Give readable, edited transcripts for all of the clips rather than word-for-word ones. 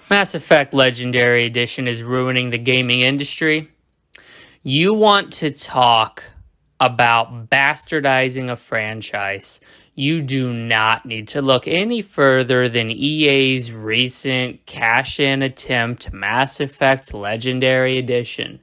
Mass Effect Legendary Edition is ruining the gaming industry. You want to talk about bastardizing a franchise. You do not need to look any further than EA's recent cash-in attempt, Mass Effect Legendary Edition.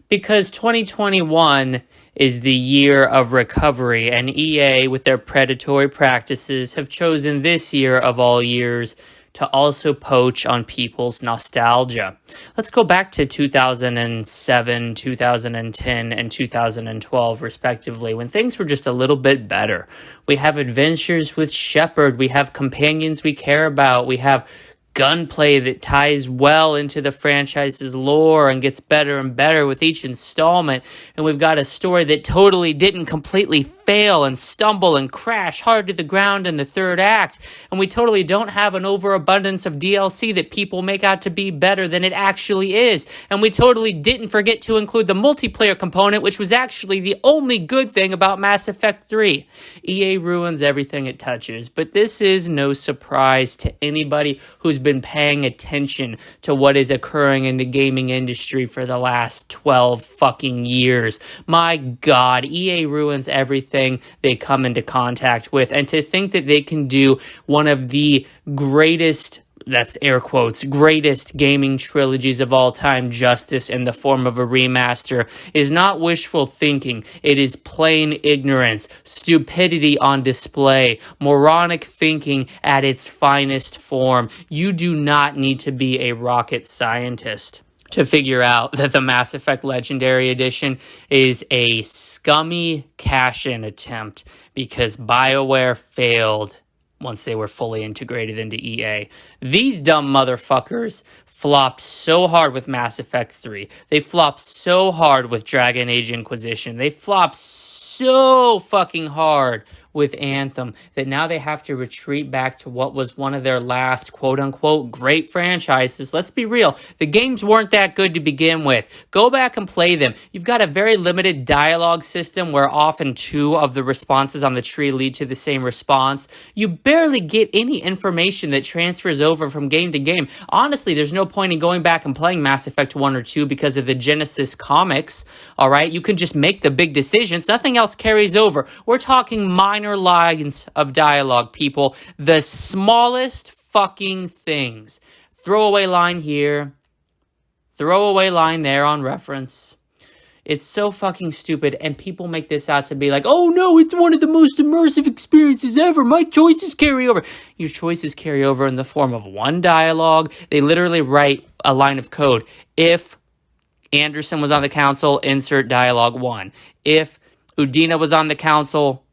Because 2021 is the year of recovery, and EA, with their predatory practices, have chosen this year of all years to also poach on people's nostalgia. Let's go back to 2007, 2010, and 2012, respectively, when things were just a little bit better. We have adventures with Shepard, we have companions we care about, we have gunplay that ties well into the franchise's lore and gets better and better with each installment. And we've got a story that totally didn't completely fail and stumble and crash hard to the ground in the third act. And we totally don't have an overabundance of DLC that people make out to be better than it actually is. And we totally didn't forget to include the multiplayer component, which was actually the only good thing about Mass Effect 3. EA ruins everything it touches, but this is no surprise to anybody who's been paying attention to what is occurring in the gaming industry for the last 12 fucking years. My God, EA ruins everything they come into contact with. And to think that they can do one of the greatest, that's air quotes, greatest gaming trilogies of all time justice in the form of a remaster is not wishful thinking. It is plain ignorance, stupidity on display, moronic thinking at its finest form. You do not need to be a rocket scientist to figure out that the Mass Effect Legendary Edition is a scummy cash-in attempt because Bioware failed once they were fully integrated into EA. These dumb motherfuckers flopped so hard with Mass Effect 3. They flopped so hard with Dragon Age Inquisition. They flopped so fucking hard with Anthem that now they have to retreat back to what was one of their last quote-unquote great franchises. Let's be real. The games weren't that good to begin with. Go back and play them. You've got a very limited dialogue system where often two of the responses on the tree lead to the same response. You barely get any information that transfers over from game to game. Honestly, there's no point in going back and playing Mass Effect 1 or 2 because of the Genesis comics, all right? You can just make the big decisions. Nothing else carries over. We're talking minor lines of dialogue, people. The smallest fucking things. Throwaway line here, throwaway line there on reference. It's so fucking stupid, and people make this out to be like, oh no, it's one of the most immersive experiences ever. My choices carry over. Your choices carry over in the form of one dialogue. They literally write a line of code. If Anderson was on the council, insert dialogue 1. If Udina was on the council,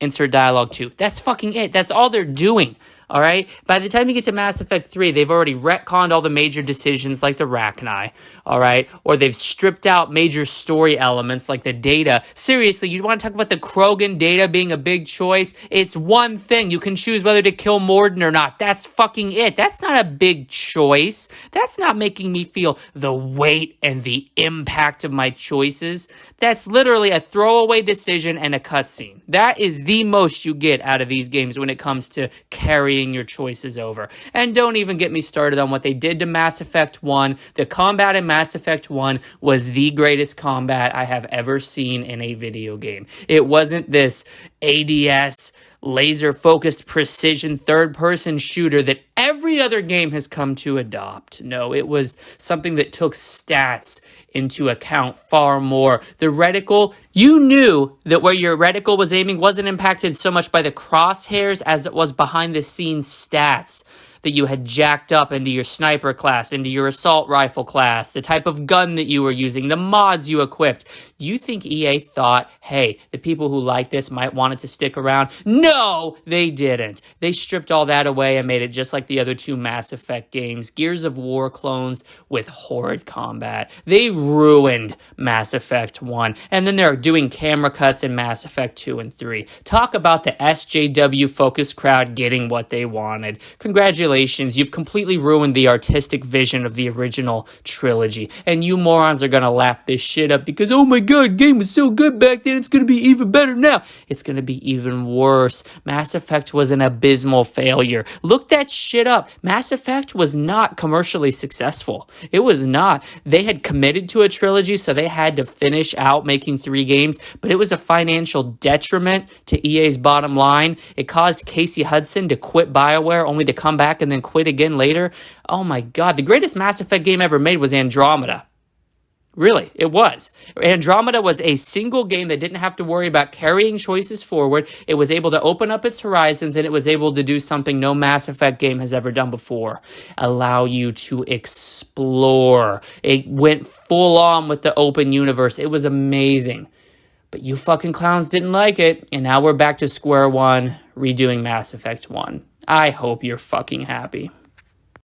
insert dialogue 2. That's fucking it. That's all they're doing. All right? By the time you get to Mass Effect 3, they've already retconned all the major decisions like the Rachni, all right? Or they've stripped out major story elements like the data. Seriously, you want to talk about the Krogan data being a big choice? It's one thing. You can choose whether to kill Morden or not. That's fucking it. That's not a big choice. That's not making me feel the weight and the impact of my choices. That's literally a throwaway decision and a cutscene. That is the most you get out of these games when it comes to carrying your choices over. And don't even get me started on what they did to Mass Effect 1. The combat in Mass Effect 1 was the greatest combat I have ever seen in a video game. It wasn't this ADS laser-focused precision third-person shooter that every other game has come to adopt. No, it was something that took stats into account far more. The reticle, you knew that where your reticle was aiming wasn't impacted so much by the crosshairs as it was behind-the-scenes stats that you had jacked up into your sniper class, into your assault rifle class, the type of gun that you were using, the mods you equipped. Do you think EA thought, hey, the people who like this might want it to stick around? No, they didn't. They stripped all that away and made it just like the other two Mass Effect games, Gears of War clones with horrid combat. They ruined Mass Effect 1, and then they're doing camera cuts in Mass Effect 2 and 3. Talk about the SJW focus crowd getting what they wanted. Congratulations congratulations, you've completely ruined the artistic vision of the original trilogy. And you morons are going to lap this shit up because, oh my god, game was so good back then, it's going to be even better now. It's going to be even worse. Mass Effect was an abysmal failure. Look that shit up. Mass Effect was not commercially successful. It was not. They had committed to a trilogy, so they had to finish out making 3 games, but it was a financial detriment to EA's bottom line. It caused Casey Hudson to quit BioWare only to come back and then quit again later. Oh my god, the greatest Mass Effect game ever made was Andromeda. Really, it was. Andromeda was a single game that didn't have to worry about carrying choices forward. It was able to open up its horizons, and it was able to do something no Mass Effect game has ever done before. Allow you to explore. It went full on with the open universe. It was amazing. But you fucking clowns didn't like it, and now we're back to square one, redoing Mass Effect 1. I hope you're fucking happy.